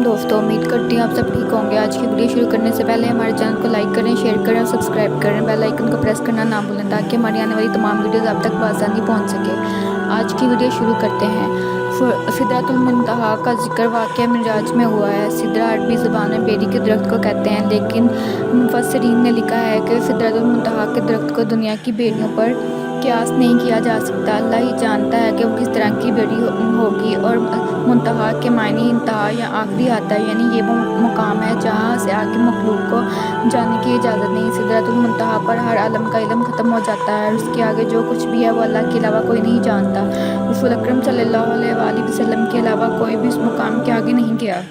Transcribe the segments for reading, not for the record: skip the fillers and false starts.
दोस्तों, उम्मीद करती हूँ आप सब ठीक होंगे। आज की वीडियो शुरू करने से पहले हमारे चैनल को लाइक करें, शेयर करें और सब्सक्राइब करें। बेल आइकन को प्रेस करना ना भूलें ताकि हमारी आने वाली तमाम वीडियोस आप तक आसानी पहुँच सके। आज की वीडियो शुरू करते हैं। सिदरतुल मुंतहा का जिक्र वाक़या मिराज में हुआ है। सिदरा अरबी ज़बान में बेरी के दरख्त को कहते हैं, लेकिन मुफस्सिरीन ने लिखा है कि सिदरतुल मुंतहा के दरख्त को दुनिया की बेरियों पर क़यास नहीं किया जा सकता। अल्लाह ही जानता है कि वो किस तरह की बेरी होगी। और मुंतहा के मायने इंतहा या आखिरी आता है, यानी ये वो मुकाम है जहाँ से आगे मखलूक को जाने की इजाज़त नहीं। सिदरतुल मुंतहा पर हर आलम का इल्म ख़त्म हो जाता है और उसके आगे जो कुछ भी है वो अल्लाह के अलावा कोई नहीं जानता। रसूल अकरम सल्लल्लाहु अलैहि वसल्लम के अलावा कोई भी इस मुकाम के आगे नहीं गया।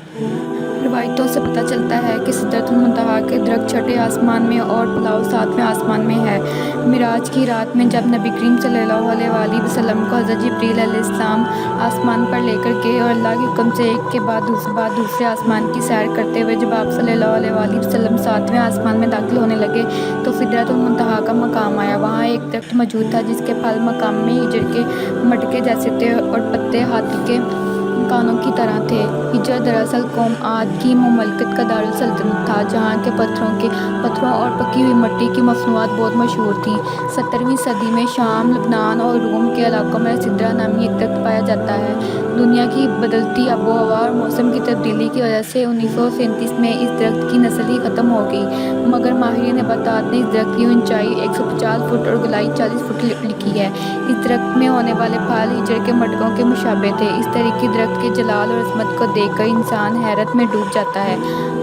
रिवायतों से पता चलता है कि सिदरतुल मुंतहा के दरख्त छठे आसमान में और पुलाव सातवें आसमान में है। मिराज की रात में जब नबी करीम सल्लल्लाहु अलैहि वसल्लम को हज़रत जिब्रील अलैहिस्सलाम आसमान पर लेकर गए और अल्लाह के हुक्म से एक के बाद दूसरे आसमान की सैर करते हुए जब आप सल्लल्लाहु अलैहि वसल्लम सातवें आसमान में दाखिल होने लगे तो सिदरतुल मुंतहा का मकाम आया। वहाँ एक दरख्त मौजूद था जिसके फल मकाम में हिजर के मटके जैसे थे और पत्ते हाथी के कानों की तरह थे। हिजर दरअसल कौम आद की मुमलकत का दारुल सल्तनत था, जहाँ के पत्थरों और पकी हुई मिट्टी की मसनूआत बहुत मशहूर थीं। 17वीं सदी में शाम, लबनान और रोम के इलाकों में सिदरा नामी एक दरख्त पाया जाता है। दुनिया की बदलती आबो हवा और मौसम की तब्दीली की वजह से 1937 में इस दरख्त की नस्ल ही ख़त्म हो गई, मगर माहिर नबातात ने इस दरख्त की ऊंचाई 150 फुट और गोलाई 40 फुट लिखी है। इस दरख्त में होने वाले फल हिजर के मटकों के मुशाबे थे। इस तरह की दरख्त के जलाल और अज़मत को देखकर इंसान हैरत में डूब जाता है,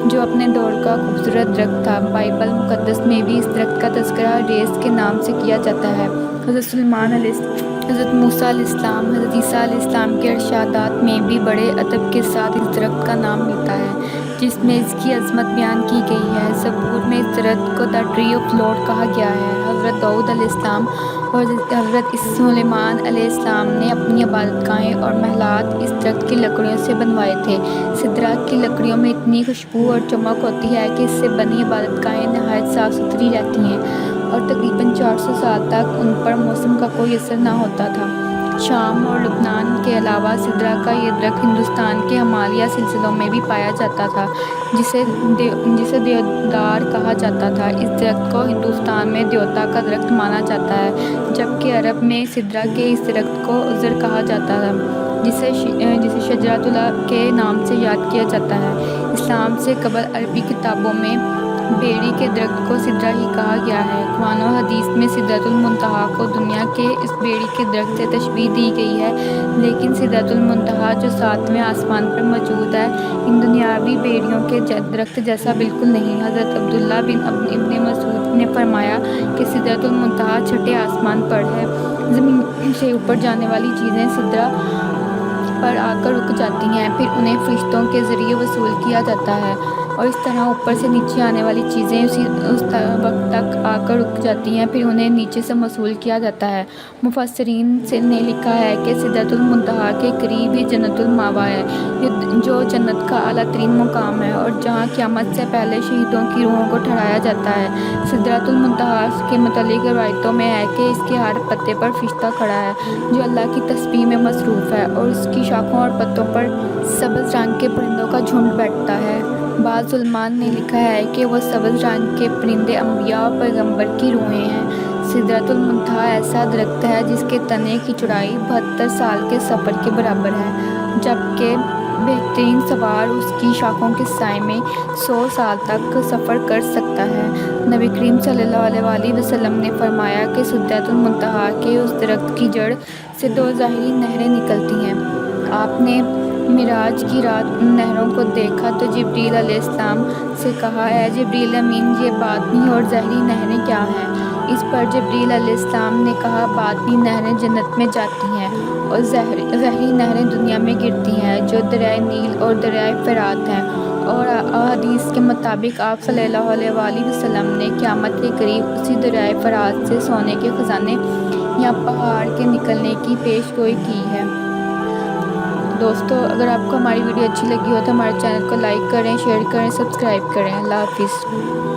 जो अपने दौर का खूबसूरत दरख्त था। बाइबल मुक़द्दस में भी इस दरख्त का तज़किरा रेस के नाम से किया जाता है। हज़रत मूसा अलैहिस्सलाम, हज़रत ईसा अलैहिस्सलाम के इरशादात में भी बड़े अदब के साथ इस दरख्त का नाम मिलता है, जिसमें इसकी अज़मत बयान की गई है। ज़बूर में इस दरख्त को द ट्री ऑफ लॉर्ड कहा गया है। हज़रत दाऊद अलैहिस्सलाम और हज़रत सुलेमान अलैहिस्सलाम ने अपनी इबादतगाहें और महलात इस दरख्त की लकड़ियों से बनवाए थे। सिदरा की लकड़ियों में इतनी खुशबू और चमक होती है कि इससे बनी इबादतगाहें नहायत साफ़ सुथरी रहती हैं और तकरीबन 400 साल तक उन पर मौसम का कोई असर न होता था। शाम और लबनान के अलावा सिदरा का ये दरख्त हिंदुस्तान के हिमालय सिलसिलों में भी पाया जाता था, जिसे देवदार कहा जाता था। इस दरख्त को हिंदुस्तान में देवता का दरख्त माना जाता है, जबकि अरब में सिदरा के इस दरख्त को उज़र कहा जाता था, जिसे शजरतुल्लाह के नाम से याद किया जाता है। इस्लाम से कबल अरबी किताबों में बेरी के दरख्त को सिदरा ही कहा गया है। कुरान और हदीस में सिदरतुल मुंतहा को दुनिया के इस बेरी के दरख्त से तशबीह दी गई है, लेकिन सिदरतुल मुंतहा जो सातवें आसमान पर मौजूद है इन दुनियावी बेरियों के दरख्त जैसा बिल्कुल नहीं। हज़रत अब्दुल्ला बिन इब्न मसूद ने फरमाया कि सिदरतुल मुंतहा छठे आसमान पर है। ज़मीन से ऊपर जाने वाली चीज़ें सिदरा पर आकर रुक जाती हैं, फिर उन्हें फरिश्तों के ज़रिए वसूल किया जाता है और इस तरह ऊपर से नीचे आने वाली चीज़ें उस वक्त तक आकर रुक जाती हैं, फिर उन्हें नीचे से वसूल किया जाता है। मुफस्सिरीन ने लिखा है कि सिदरतुल मुंतहा के करीब ही जन्नतुल मावा है, जो जन्नत का आला तरीन मुकाम है और जहाँ क़यामत से पहले शहीदों की रूहों को ठहराया जाता है। सिदरतुल मुंतहा के मुतालिक रवायतों में है कि इसके हर पत्ते पर फरिश्ता खड़ा है जो अल्लाह की तस्बीह में मसरूफ़ है और उसकी शाखों और पत्तों पर सब्ज़ रंग के परिंदों का झुंड बैठता है। बाज़ उलमान ने लिखा है कि वह सब्ज़ रंग के परिंदे अम्बिया और पैगम्बर की रूहें हैं। सिदरतुल मुंतहा ऐसा दरख्त है जिसके तने की चौड़ाई 72 साल के सफ़र के बराबर है, जबकि बेहतरीन सवार उसकी शाखों के साए में 100 साल तक सफ़र कर सकता है। नबी करीम सल्लल्लाहु अलैहि वसल्लम ने फरमाया कि सिदरतुल मुंतहा के उस दरख्त की जड़ से 2 ज़ाहिरी नहरें निकलती हैं। आपने मिराज की रात उन नहरों को देखा तो जिब्रील अलैहिस्सलाम से कहा, ऐ जिब्रील अमीन, ये बातनी और ज़ाहिरी नहरें क्या हैं? इस पर जिब्रील अलैहिस्सलाम ने कहा, बातनी नहरें जन्नत में जाती हैं और ज़ाहिरी नहरें दुनिया में गिरती हैं, जो दरियाए नील और दरियाए फ़रात हैं। और हदीस के मुताबिक आप सल्लल्लाहु अलैहि वसल्लम ने क़यामत के करीब उसी दरियाए फ़रात से सोने के ख़जाने या पहाड़ के निकलने की पेशगोई की है। दोस्तों, अगर आपको हमारी वीडियो अच्छी लगी हो तो हमारे चैनल को लाइक करें, शेयर करें, सब्सक्राइब करें। अल्लाह हाफ़िज़।